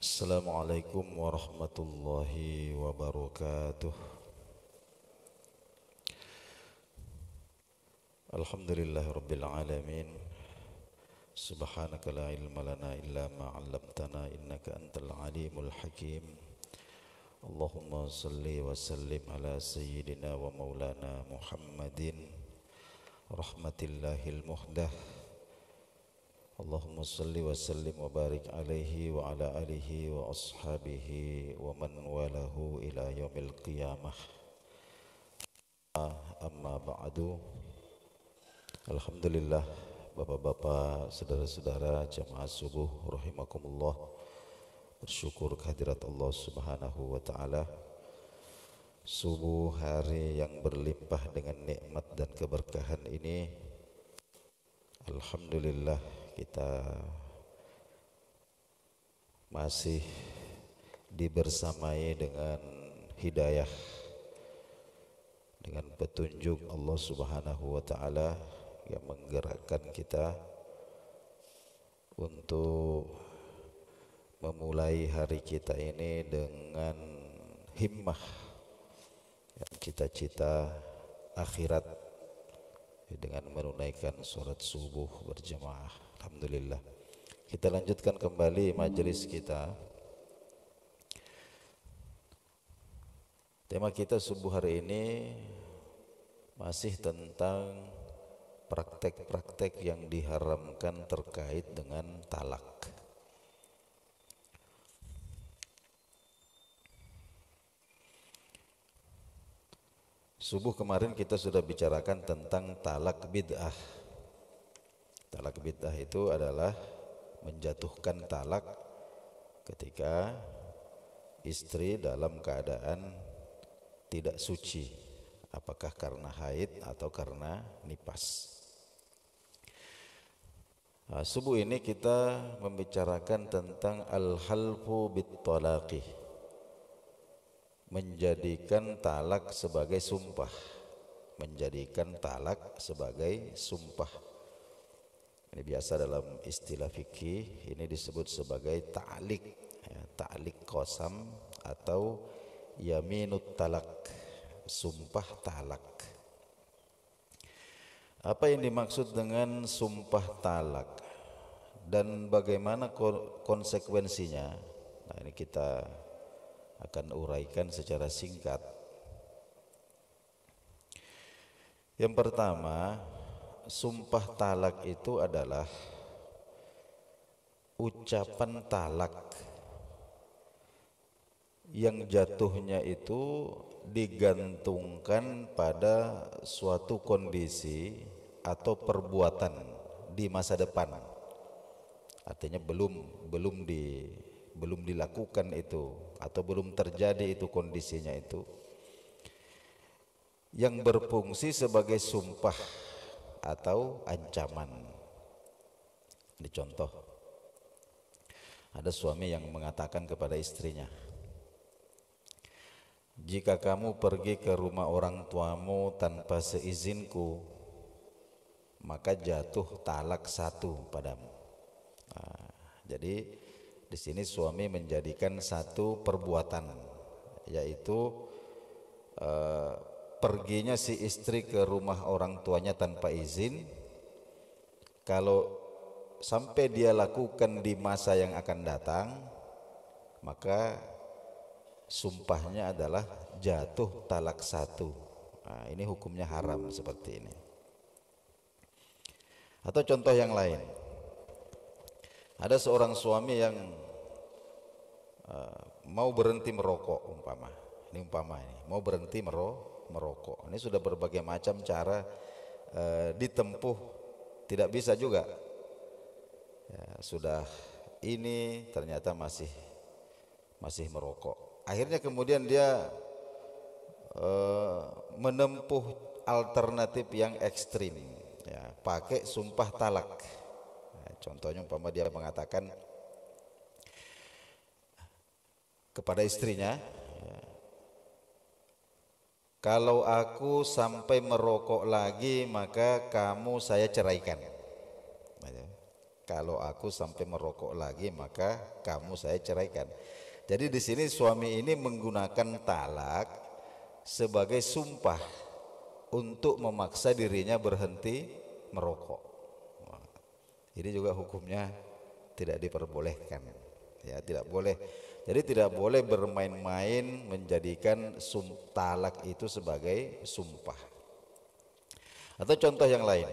Assalamualaikum warahmatullahi wabarakatuh. Alhamdulillahi rabbil alamin. Subhanaka la ilma lana illa ma 'allamtana innaka antal alimul hakim. Allahumma salli wa sallim ala sayyidina wa maulana Muhammadin rahmatillahil muhdah. Allahumma salli wa sallim wa barik alaihi wa ala alihi wa ashabihi wa man walahu ila yaumil qiyamah. Amma ba'du. Alhamdulillah, bapak-bapak, saudara-saudara jamaah subuh rahimakumullah, bersyukur kehadirat Allah Subhanahu wa taala. Subuh hari yang berlimpah dengan nikmat dan keberkahan ini, alhamdulillah kita masih dibersamai dengan hidayah, dengan petunjuk Allah Subhanahu wa taala yang menggerakkan kita untuk memulai hari kita ini dengan himmah, cita-cita akhirat, dengan menunaikan sholat subuh berjamaah. Alhamdulillah, kita lanjutkan kembali majelis kita. Tema kita subuh hari ini masih tentang praktek-praktek yang diharamkan terkait dengan talak. Subuh kemarin kita sudah bicarakan tentang talak bid'ah. Talak bid'ah itu adalah menjatuhkan talak ketika istri dalam keadaan tidak suci, apakah karena haid atau karena nipas. Subuh ini kita membicarakan tentang al-halfu bit-talaqi, menjadikan talak sebagai sumpah, menjadikan talak sebagai sumpah. Ini biasa dalam istilah fikih, ini disebut sebagai ta'liq, ta'liq qasam atau yaminut talak, sumpah talak. Apa yang dimaksud dengan sumpah talak dan bagaimana konsekuensinya? Nah, ini kita akan uraikan secara singkat. Yang pertama, sumpah talak itu adalah ucapan talak yang jatuhnya itu digantungkan pada suatu kondisi atau perbuatan di masa depan. Artinya belum dilakukan itu atau belum terjadi itu kondisinya itu, yang berfungsi sebagai sumpah atau ancaman. Ini contoh, ada suami yang mengatakan kepada istrinya, jika kamu pergi ke rumah orang tuamu tanpa seizinku, maka jatuh talak 1 padamu. Nah, jadi di sini suami menjadikan satu perbuatan, yaitu perginya si istri ke rumah orang tuanya tanpa izin. Kalau sampai dia lakukan di masa yang akan datang, maka sumpahnya adalah jatuh talak 1. Nah, ini hukumnya haram seperti ini. Atau contoh yang lain, ada seorang suami yang mau berhenti merokok, umpama ini mau berhenti merokok. Ini sudah berbagai macam cara ditempuh, tidak bisa juga. Ya, sudah ini ternyata masih merokok. Akhirnya kemudian dia menempuh alternatif yang ekstrim, ya, pakai sumpah talak. Nah, contohnya umpama dia mengatakan kepada istrinya, ya, kalau aku sampai merokok lagi maka kamu saya ceraikan. Kalau aku sampai merokok lagi maka kamu saya ceraikan. Jadi di sini suami ini menggunakan talak sebagai sumpah untuk memaksa dirinya berhenti merokok. Ini juga hukumnya tidak diperbolehkan. Ya, tidak boleh. Jadi tidak boleh bermain-main menjadikan talak itu sebagai sumpah. Atau contoh yang lain.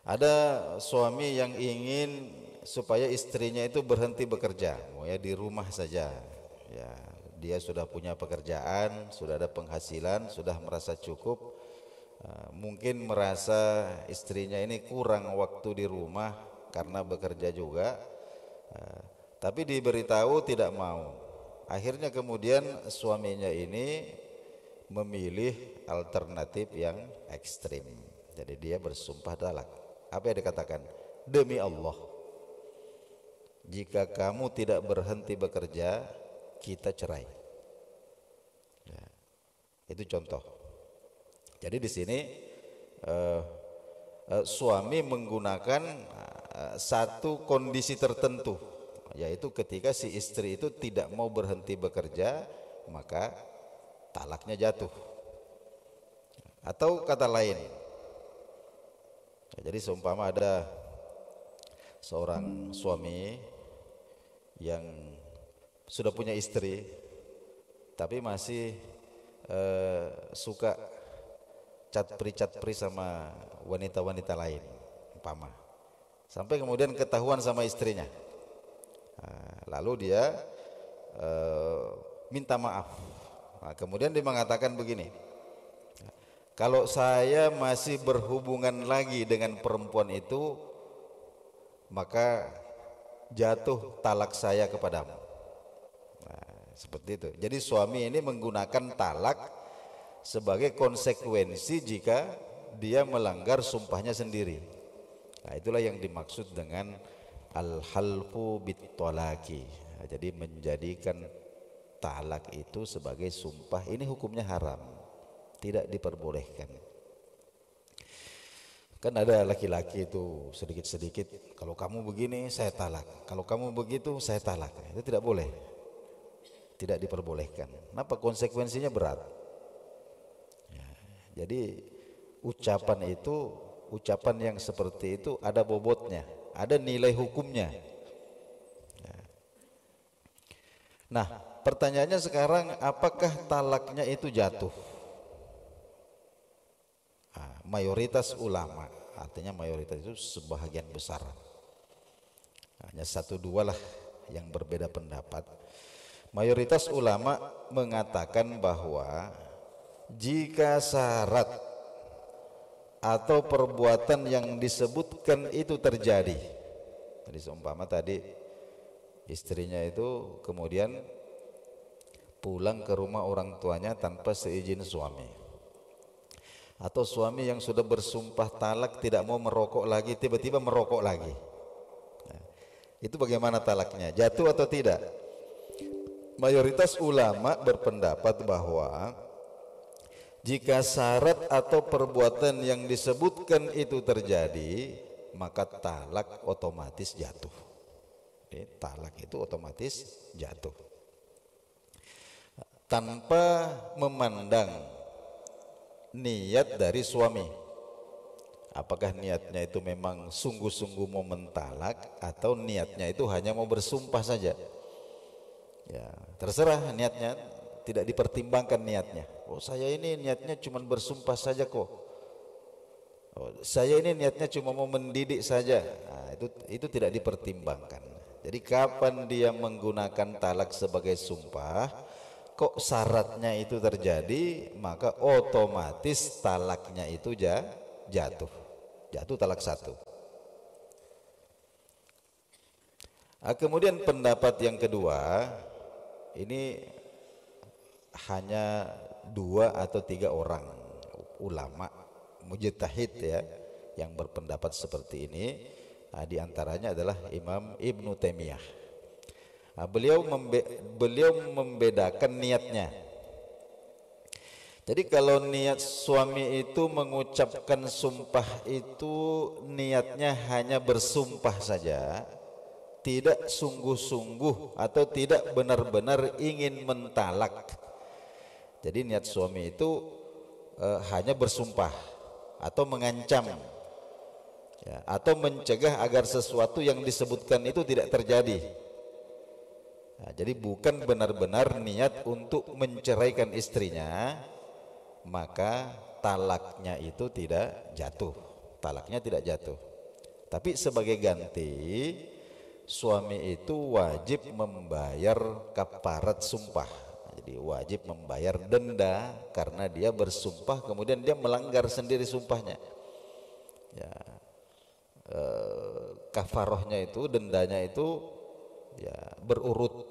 Ada suami yang ingin supaya istrinya itu berhenti bekerja, ya di rumah saja. Ya, dia sudah punya pekerjaan, sudah ada penghasilan, sudah merasa cukup. Mungkin merasa istrinya ini kurang waktu di rumah karena bekerja juga. Tapi diberitahu tidak mau. Akhirnya kemudian suaminya ini memilih alternatif yang ekstrim. Jadi dia bersumpah talak. Apa yang dikatakan? Demi Allah, jika kamu tidak berhenti bekerja, kita cerai. Ya, itu contoh. Jadi di sini suami menggunakan satu kondisi tertentu, yaitu ketika si istri itu tidak mau berhenti bekerja, maka talaknya jatuh. Atau kata lain, jadi seumpama ada seorang suami yang sudah punya istri tapi masih suka catpri sama wanita-wanita lain, umpama, sampai kemudian ketahuan sama istrinya. Lalu dia minta maaf. Kemudian dia mengatakan begini, kalau saya masih berhubungan lagi dengan perempuan itu, maka jatuh talak saya kepadamu. Seperti itu. Jadi suami ini menggunakan talak sebagai konsekuensi jika dia melanggar sumpahnya sendiri. Nah, itulah yang dimaksud dengan al-halfu bit-talaqi. Jadi menjadikan talak itu sebagai sumpah, ini hukumnya haram, tidak diperbolehkan. Kan ada laki-laki itu sedikit-sedikit, kalau kamu begini saya talak, kalau kamu begitu saya talak. Itu tidak boleh, tidak diperbolehkan. Kenapa? Konsekuensinya berat. Ya, jadi ucapan itu, ucapan yang seperti itu ada bobotnya, ada nilai hukumnya. Ya. Nah, pertanyaannya sekarang, apakah talaknya itu jatuh? Mayoritas ulama, artinya mayoritas itu sebahagian besar, hanya satu dua lah yang berbeda pendapat. Mayoritas ulama mengatakan bahwa jika syarat atau perbuatan yang disebutkan itu terjadi, jadi seumpama tadi istrinya itu kemudian pulang ke rumah orang tuanya tanpa seizin suami, atau suami yang sudah bersumpah talak tidak mau merokok lagi tiba-tiba merokok lagi. Nah, itu bagaimana talaknya? Jatuh atau tidak? Mayoritas ulama berpendapat bahwa jika syarat atau perbuatan yang disebutkan itu terjadi, maka talak otomatis jatuh. Talak itu otomatis jatuh tanpa memandang niat dari suami. Apakah niatnya itu memang sungguh-sungguh mau mentalak atau niatnya itu hanya mau bersumpah saja. Ya, terserah niatnya, tidak dipertimbangkan niatnya. Oh, saya ini niatnya cuma bersumpah saja kok. Oh, saya ini niatnya cuma mau mendidik saja. Nah, itu tidak dipertimbangkan. Jadi kapan dia menggunakan talak sebagai sumpah, kok syaratnya itu terjadi, maka otomatis talaknya itu jatuh talak satu. Kemudian pendapat yang kedua, ini hanya 2 atau 3 orang ulama mujtahid ya yang berpendapat seperti ini. Di antaranya adalah Imam Ibnu Taimiyah. Beliau membedakan niatnya. Jadi kalau niat suami itu mengucapkan sumpah itu niatnya hanya bersumpah saja, tidak sungguh-sungguh atau tidak benar-benar ingin mentalak. Jadi niat suami itu hanya bersumpah atau mengancam, ya, atau mencegah agar sesuatu yang disebutkan itu tidak terjadi. Nah, jadi bukan benar-benar niat untuk menceraikan istrinya, maka talaknya itu tidak jatuh. Talaknya tidak jatuh. Tapi sebagai ganti, suami itu wajib membayar kafarat sumpah. Jadi wajib membayar denda karena dia bersumpah kemudian dia melanggar sendiri sumpahnya. Ya, kafarohnya itu, dendanya itu ya berurut.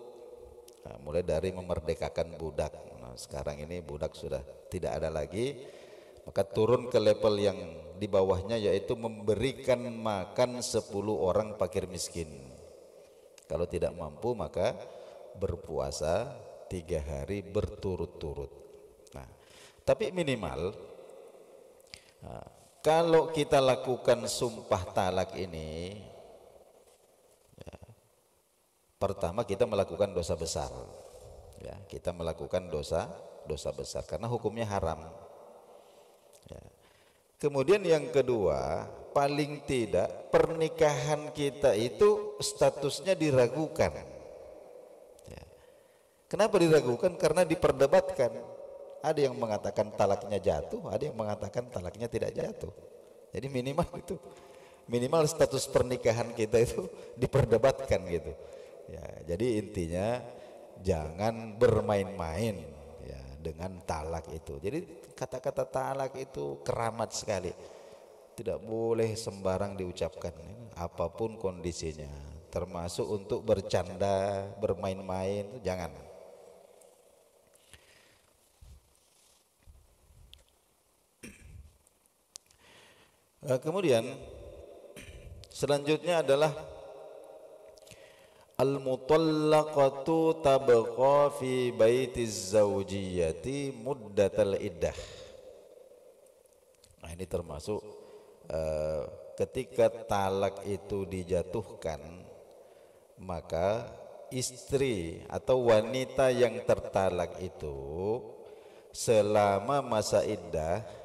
Nah, mulai dari memerdekakan budak. Nah, sekarang ini budak sudah tidak ada lagi, maka turun ke level yang di bawahnya, yaitu memberikan makan 10 orang fakir miskin. Kalau tidak mampu maka berpuasa 3 hari berturut-turut. Nah, tapi minimal kalau kita lakukan sumpah talak ini, pertama kita melakukan dosa besar. Ya, kita melakukan dosa besar karena hukumnya haram. Ya. Kemudian yang kedua, paling tidak pernikahan kita itu statusnya diragukan. Ya. Kenapa diragukan? Karena diperdebatkan. Ada yang mengatakan talaknya jatuh, ada yang mengatakan talaknya tidak jatuh. Jadi minimal itu, minimal status pernikahan kita itu diperdebatkan gitu. Ya, jadi intinya jangan bermain-main ya dengan talak itu. Jadi kata-kata talak itu keramat sekali, tidak boleh sembarang diucapkan apapun kondisinya, termasuk untuk bercanda, bermain-main, jangan. Kemudian selanjutnya adalah al-mutallaqatu tabqa fi baitiz zawjiyati muddatal iddah. Nah, ini termasuk ketika talak itu dijatuhkan, maka istri atau wanita yang tertalak itu selama masa iddah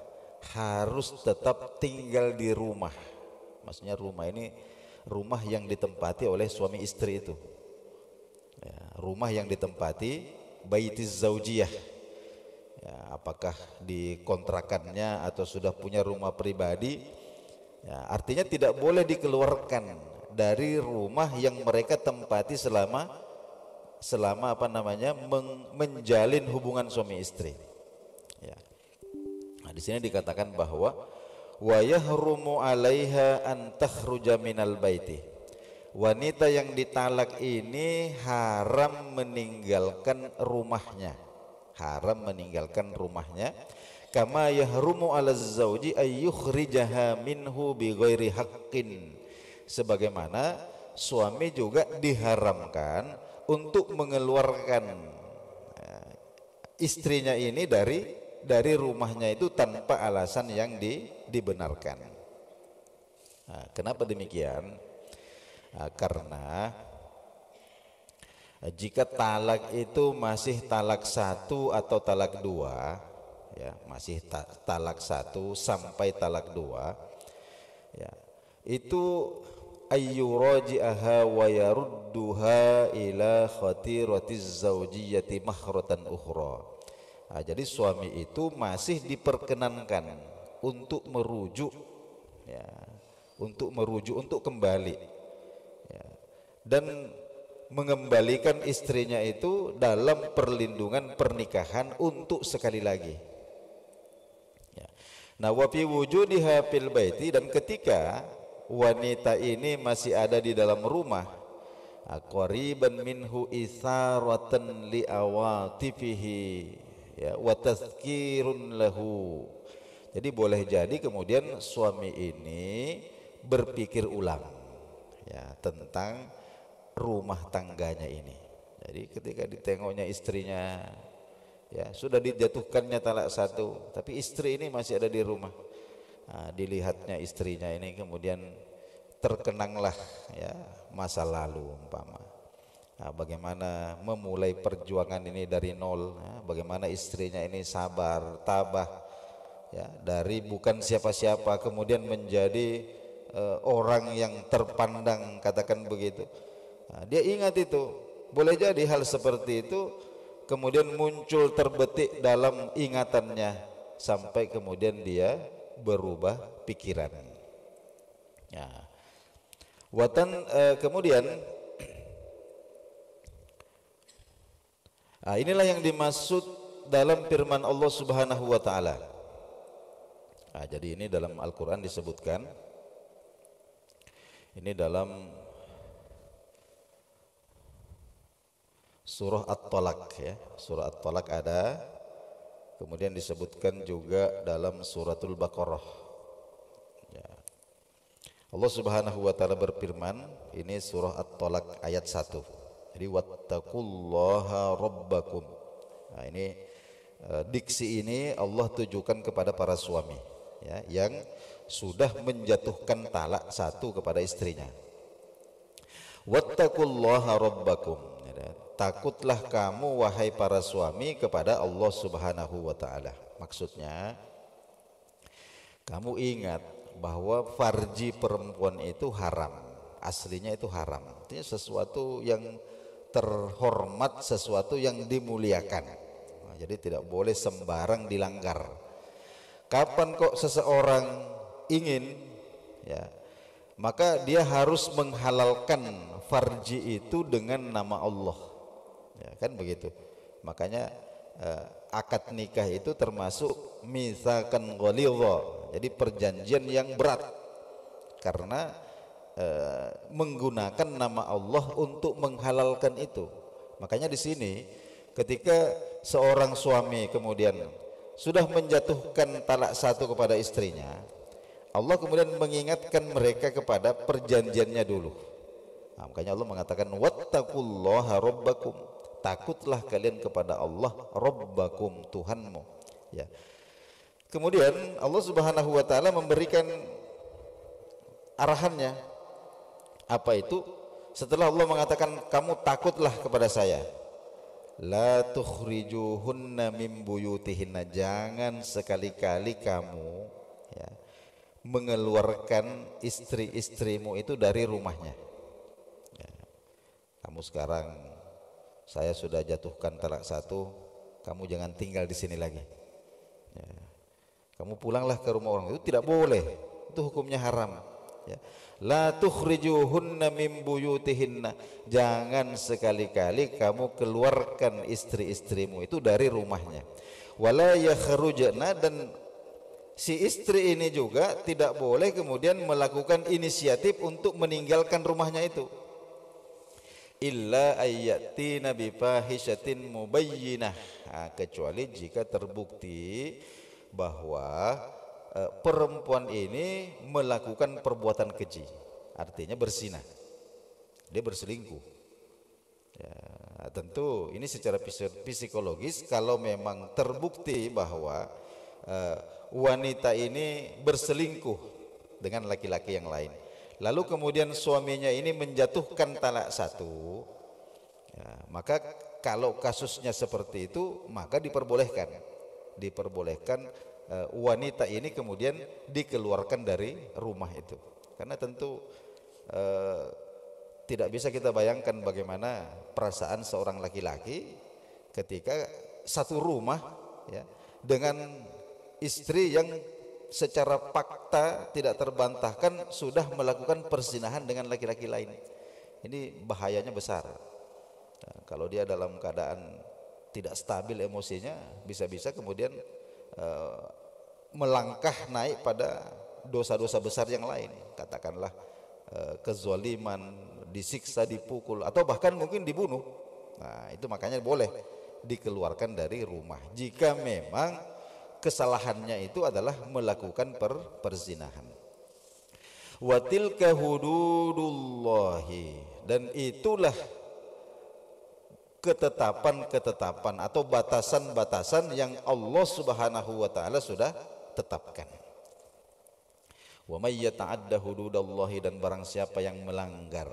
harus tetap tinggal di rumah. Maksudnya rumah ini rumah yang ditempati oleh suami istri itu. Ya, rumah yang ditempati baitiz zaujiyah. Ya, apakah di kontrakannya atau sudah punya rumah pribadi. Ya, artinya tidak boleh dikeluarkan dari rumah yang mereka tempati selama menjalin hubungan suami istri. Ya. Nah, di sini dikatakan bahwa wa yahrumu 'alaiha an takhruja minal baiti. Wanita yang ditalak ini haram meninggalkan rumahnya. Haram meninggalkan rumahnya. Kama yahrumu 'alaz zauji ay yukhrijaha minhu bighairi haqqin. Sebagaimana suami juga diharamkan untuk mengeluarkan istrinya ini dari rumahnya itu tanpa alasan yang dibenarkan. Nah, kenapa demikian? Nah, karena jika talak itu masih talak 1 atau talak 2, ya, masih talak 1 sampai talak 2, ya, itu ayyuraji'aha wa yarudduha ila khatiratiz zawjiyati mahratan ukhra. Nah, jadi suami itu masih diperkenankan untuk merujuk, ya, untuk kembali, ya, dan mengembalikan istrinya itu dalam perlindungan pernikahan untuk sekali lagi. Ya. Nah, wa fi wujudiha fil baiti, dan ketika wanita ini masih ada di dalam rumah, qariban minhu isaratan li awatifihi, ya, wa tazkirun lahu. Jadi boleh jadi kemudian suami ini berpikir ulang, ya, tentang rumah tangganya ini. Jadi ketika ditengoknya istrinya ya sudah dijatuhkannya talak satu, tapi istri ini masih ada di rumah. Nah, dilihatnya istrinya ini kemudian terkenanglah ya masa lalu umpama. Nah, bagaimana memulai perjuangan ini dari nol, ya, bagaimana istrinya ini sabar, tabah, ya dari bukan siapa-siapa kemudian menjadi orang yang terpandang, katakan begitu. Nah, dia ingat itu, boleh jadi hal seperti itu kemudian muncul terbetik dalam ingatannya sampai kemudian dia berubah pikiran. Ya. Kemudian inilah yang dimaksud dalam firman Allah Subhanahu wa taala. Jadi ini dalam Al-Qur'an disebutkan, ini dalam surah At-Talaq ya. Surah At-Talaq ada, kemudian disebutkan juga dalam suratul Baqarah. Ya. Allah Subhanahu wa taala berfirman, ini surah At-Talaq ayat 1. Jadi wattaqullaha rabbakum. Nah, ini diksi ini Allah tujukan kepada para suami ya, yang sudah menjatuhkan talak satu kepada istrinya. Wattaqullaha rabbakum. Takutlah kamu wahai para suami kepada Allah Subhanahu wa taala. Maksudnya kamu ingat bahwa farji perempuan itu haram. Aslinya itu haram. Artinya sesuatu yang terhormat, sesuatu yang dimuliakan. Nah, jadi tidak boleh sembarang dilanggar. Kapan kok seseorang ingin ya, maka dia harus menghalalkan farji itu dengan nama Allah. Ya, kan begitu. Makanya akad nikah itu termasuk mitsakan ghalidha. Jadi perjanjian yang berat karena menggunakan nama Allah untuk menghalalkan itu. Makanya di sini ketika seorang suami kemudian sudah menjatuhkan talak satu kepada istrinya, Allah kemudian mengingatkan mereka kepada perjanjiannya dulu. Nah, makanya Allah mengatakan wattaqullaha rabbakum. Takutlah kalian kepada Allah rabbakum, Tuhanmu. Ya. Kemudian Allah Subhanahu wa taala memberikan arahannya. Apa itu? Setelah Allah mengatakan kamu takutlah kepada saya. La tukhrijuhunna min buyutihinna. Jangan sekali-kali kamu ya, mengeluarkan istri-istrimu itu dari rumahnya. Ya. Kamu sekarang saya sudah jatuhkan talak satu, kamu jangan tinggal di sini lagi. Ya. Kamu pulanglah ke rumah orang, itu tidak boleh, itu hukumnya haram. Ya. La tukhrijuhunna min buyutihinna. Jangan sekali-kali kamu keluarkan istri-istrimu itu dari rumahnya. Wala yakhrujna, dan si istri ini juga tidak boleh kemudian melakukan inisiatif untuk meninggalkan rumahnya itu. Illa ayyatina bifahishatin mubayyinah. Kecuali jika terbukti bahwa perempuan ini melakukan perbuatan keji, artinya berzina, dia berselingkuh. Ya, tentu ini secara psikologis kalau memang terbukti bahwa wanita ini berselingkuh dengan laki-laki yang lain, lalu kemudian suaminya ini menjatuhkan talak satu, ya, maka kalau kasusnya seperti itu maka diperbolehkan wanita ini kemudian dikeluarkan dari rumah itu. Karena tentu tidak bisa kita bayangkan bagaimana perasaan seorang laki-laki ketika satu rumah ya, dengan istri yang secara fakta tidak terbantahkan sudah melakukan perzinahan dengan laki-laki lain. Ini bahayanya besar. Nah, kalau dia dalam keadaan tidak stabil emosinya, bisa-bisa kemudian melangkah naik pada dosa-dosa besar yang lain. Katakanlah kezaliman, disiksa, dipukul, atau bahkan mungkin dibunuh. Nah, itu makanya boleh dikeluarkan dari rumah jika memang kesalahannya itu adalah melakukan perzinahan. Wa tilka hududullahi, dan itulah ketetapan-ketetapan atau batasan-batasan yang Allah Subhanahu wa taala sudah tetapkan. Wa may yata'adda hududallahi, dan barang siapa yang melanggar,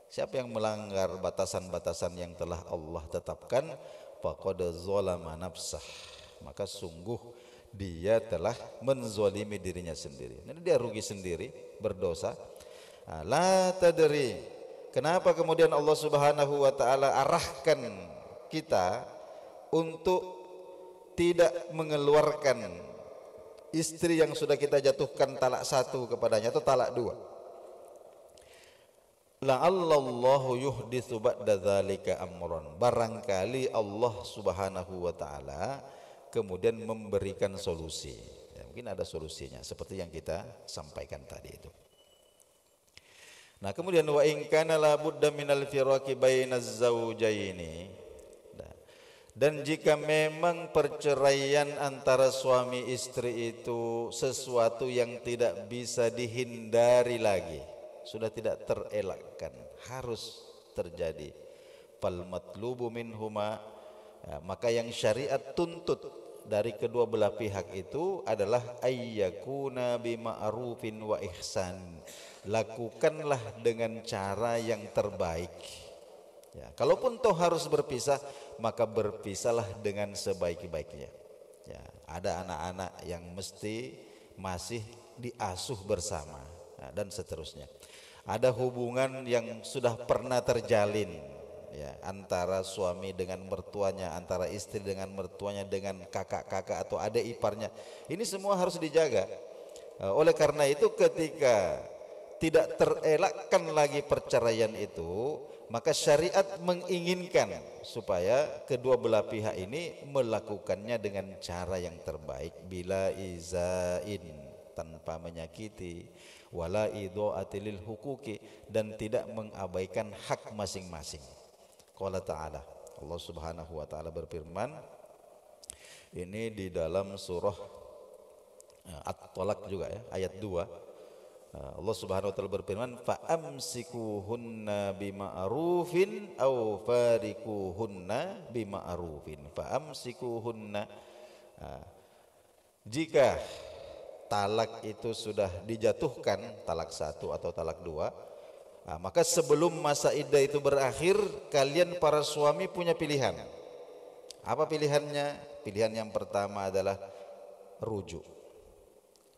siapa yang melanggar batasan-batasan yang telah Allah tetapkan, faqad zalama nafsah, maka sungguh dia telah menzalimi dirinya sendiri. Jadi dia rugi sendiri, berdosa. La tadri, kenapa kemudian Allah Subhanahu wa taala arahkan kita untuk tidak mengeluarkan istri yang sudah kita jatuhkan talak 1 kepadanya atau talak 2. La'allallahu yuhditsu ba'da dzalika amran, barangkali Allah Subhanahu wa taala kemudian memberikan solusi. Ya, mungkin ada solusinya seperti yang kita sampaikan tadi itu. Nah, kemudian wa in kana la budda minal firaqi bainaz zawjaini, dan jika memang perceraian antara suami istri itu sesuatu yang tidak bisa dihindari lagi, sudah tidak terelakkan, harus terjadi, fal matlubu minhuma, ya, maka yang syariat tuntut dari kedua belah pihak itu adalah ayyakuna bima'rufin wa ihsan, lakukanlah dengan cara yang terbaik. Ya, kalaupun toh harus berpisah, maka berpisahlah dengan sebaik-baiknya. Ya, ada anak-anak yang mesti masih diasuh bersama, ya, dan seterusnya. Ada hubungan yang sudah pernah terjalin, ya, antara suami dengan mertuanya, antara istri dengan mertuanya, dengan kakak-kakak atau adik iparnya. Ini semua harus dijaga. Oleh karena itu, ketika tidak terelakkan lagi perceraian itu, maka syariat menginginkan supaya kedua belah pihak ini melakukannya dengan cara yang terbaik, bila izain, tanpa menyakiti, wala idha'atil huquqi, dan tidak mengabaikan hak masing-masing. Qala ta'ala, Allah Subhanahu wa taala berfirman, ini di dalam surah At-Talaq juga, ya, ayat 2. Allah Subhanahu wa taala berfirman, fa amsikuhunna bima'rufin aw farikuhunna bima'rufin. Fa amsikuhunna, jika talak itu sudah dijatuhkan, talak 1 atau talak 2, maka sebelum masa iddah itu berakhir, kalian para suami punya pilihan. Apa pilihannya? Pilihan yang pertama adalah rujuk.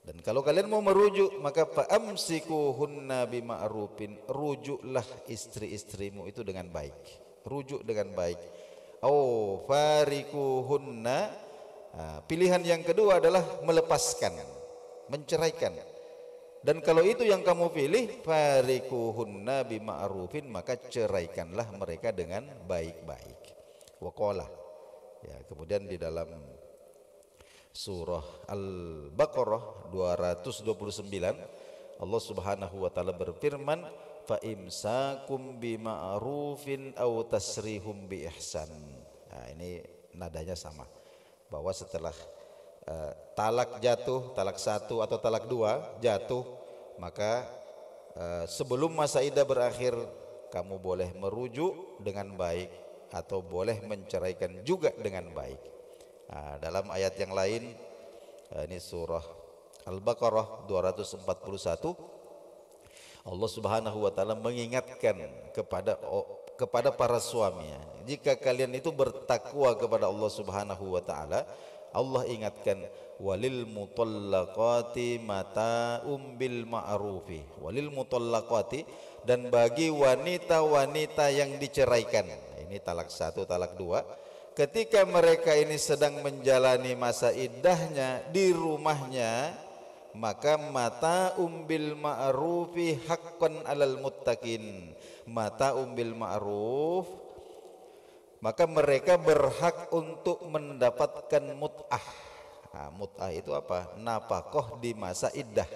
Dan kalau kalian mau merujuk, maka fa'amsikuhunna bima'rufin, rujuklah istri-istrimu itu dengan baik, rujuk dengan baik. Au farikuhunna, pilihan yang kedua adalah melepaskan, menceraikan. Dan kalau itu yang kamu pilih, farikuhunna bima'rufin, maka ceraikanlah mereka dengan baik-baik. Waqala, ya, kemudian di dalam surah Al-Baqarah 229 Allah Subhanahu wa taala berfirman, fa imsakum bima'rufin aw tasrihum bi ihsan. Nah, ini nadanya sama, bahwa setelah talak jatuh, talak 1 atau talak 2 jatuh, maka sebelum masa iddah berakhir kamu boleh merujuk dengan baik atau boleh menceraikan juga dengan baik. Nah, dalam ayat yang lain, ini surah Al-Baqarah 241, Allah Subhanahu wa taala mengingatkan kepada para suami, jika kalian itu bertakwa kepada Allah Subhanahu wa taala, Allah ingatkan, walil mutallaqati mata'um bil ma'rufi, walil mutallaqati, dan bagi wanita-wanita yang diceraikan, ini talak 1, talak 2, ketika mereka ini sedang menjalani masa iddahnya di rumahnya, maka mata'um bil ma'rufi haqqan 'alal muttaqin. Mata'um bil ma'ruf, maka mereka berhak untuk mendapatkan mut'ah. Nah, mut'ah itu apa? Nafkah di masa iddah.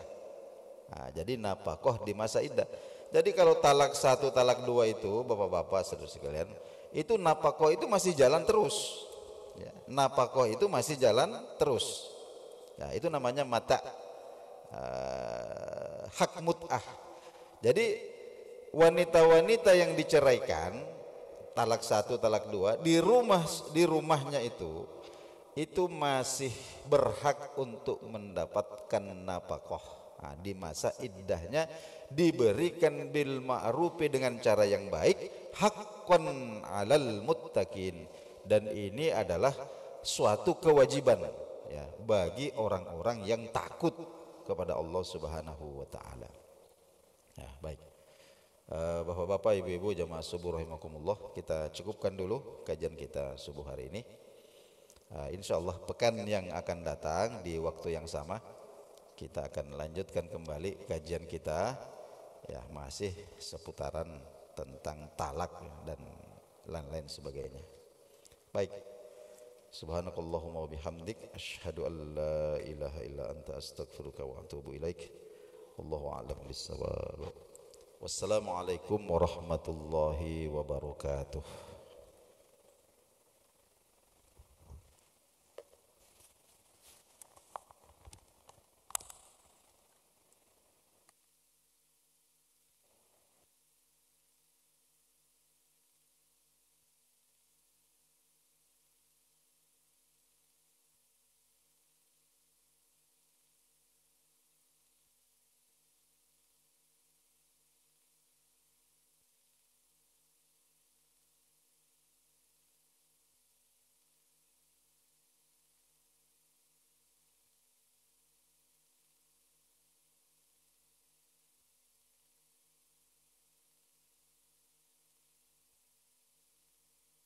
Nah, jadi nafkah di masa iddah. Jadi kalau talak 1, talak 2 itu, bapak-bapak saudara sekalian, itu nafkah itu masih jalan terus, ya, nafkah itu masih jalan terus, ya, itu namanya mata, hak mut'ah. Jadi wanita-wanita yang diceraikan talak satu, talak dua, di rumahnya itu masih berhak untuk mendapatkan nafkah. Nah, di masa iddahnya diberikan bil ma'rufi dengan cara yang baik, haqqan 'alal muttaqin, dan ini adalah suatu kewajiban ya bagi orang-orang yang takut kepada Allah Subhanahu wa taala. Ya, baik. Bapak-bapak, ibu-ibu, jamaah subuh rahimakumullah, kita cukupkan dulu kajian kita subuh hari ini. Insyaallah pekan yang akan datang di waktu yang sama kita akan lanjutkan kembali kajian kita ya, masih seputaran tentang talak dan lain-lain sebagainya. Baik. Subhanakallahumma wa bihamdik asyhadu an la ilaha illa anta astaghfiruka wa atubu ilaik. Wallahu a'lam bissawab. Wassalamualaikum warahmatullahi wabarakatuh.